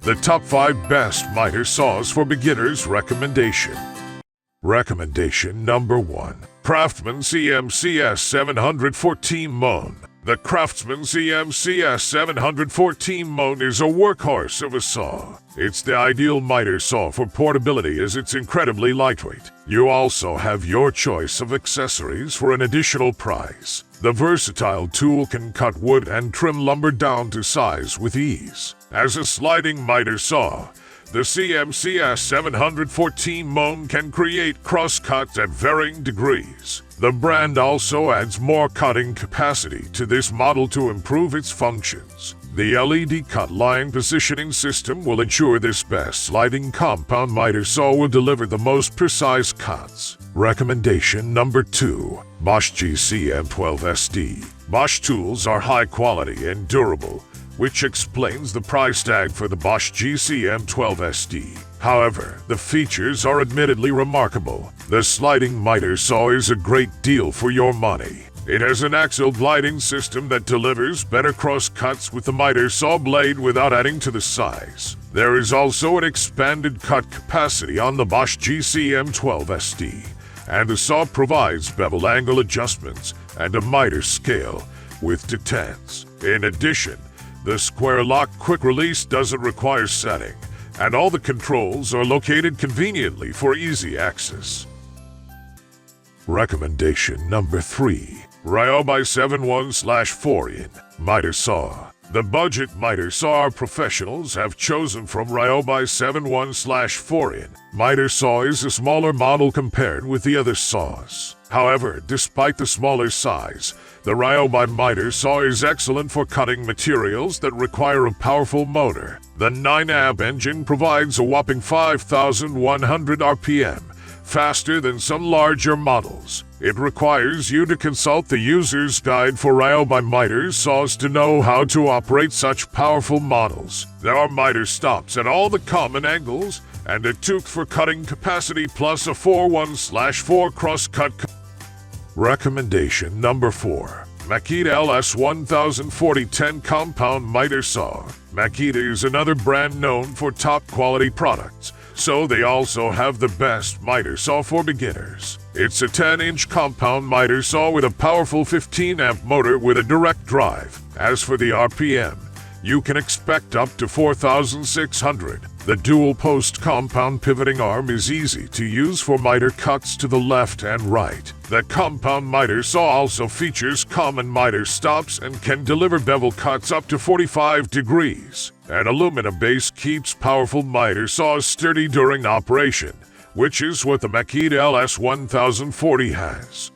the top 5 best miter saws for beginners recommendation. Recommendation number 1. Craftsman CMCS714 Moan. The Craftsman CMCS714 Moan is a workhorse of a saw. It's the ideal miter saw for portability as it's incredibly lightweight. You also have your choice of accessories for an additional price. The versatile tool can cut wood and trim lumber down to size with ease. As a sliding miter saw, the CMCS714 Moan can create cross-cuts at varying degrees. The brand also adds more cutting capacity to this model to improve its functions. The LED cut line positioning system will ensure this best sliding compound miter saw will deliver the most precise cuts. Recommendation number 2. Bosch GCM12SD. Bosch tools are high quality and durable, which explains the price tag for the Bosch GCM12SD. However, the features are admittedly remarkable. The sliding miter saw is a great deal for your money. It has an axial gliding system that delivers better cross cuts with the miter saw blade without adding to the size. There is also an expanded cut capacity on the Bosch GCM12SD, and the saw provides bevel angle adjustments and a miter scale with detents. In addition, the square lock quick release doesn't require setting, and all the controls are located conveniently for easy access. Recommendation number 3. Ryobi 7-1/4-in miter saw. The budget miter saw professionals have chosen from Ryobi 7-1/4-in. Miter saw is a smaller model compared with the other saws. However, despite the smaller size, the Ryobi miter saw is excellent for cutting materials that require a powerful motor. The 9-amp engine provides a whopping 5,100 RPM, faster than some larger models. It requires you to consult the user's guide for Ryobi miter saws to know how to operate such powerful models. There are miter stops at all the common angles, and a toque for cutting capacity plus a 4-1/4 cross-cut. Recommendation number 4. Makita LS 104010 compound miter saw. Makita is another brand known for top quality products, so they also have the best miter saw for beginners. It's a 10-inch compound miter saw with a powerful 15-amp motor with a direct drive. As for the RPM, you can expect up to 4,600. The dual-post compound pivoting arm is easy to use for miter cuts to the left and right. The compound miter saw also features common miter stops and can deliver bevel cuts up to 45 degrees. An aluminum base keeps powerful miter saws sturdy during operation, which is what the Makita LS 1040 has.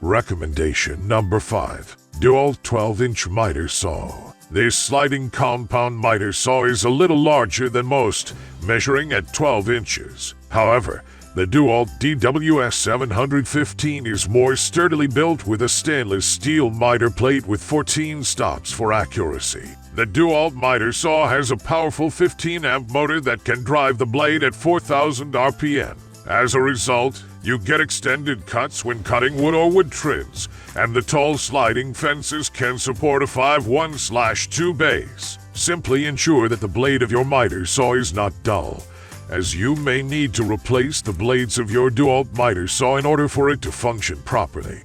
Recommendation number 5. DeWalt 12-inch miter saw. This sliding compound miter saw is a little larger than most, measuring at 12 inches. However, the DeWalt DWS715 is more sturdily built with a stainless steel miter plate with 14 stops for accuracy. The DeWalt miter saw has a powerful 15-amp motor that can drive the blade at 4,000 RPM. As a result, you get extended cuts when cutting wood or wood trims, and the tall sliding fences can support a 5-1/2 base. Simply ensure that the blade of your miter saw is not dull, as you may need to replace the blades of your DeWalt miter saw in order for it to function properly.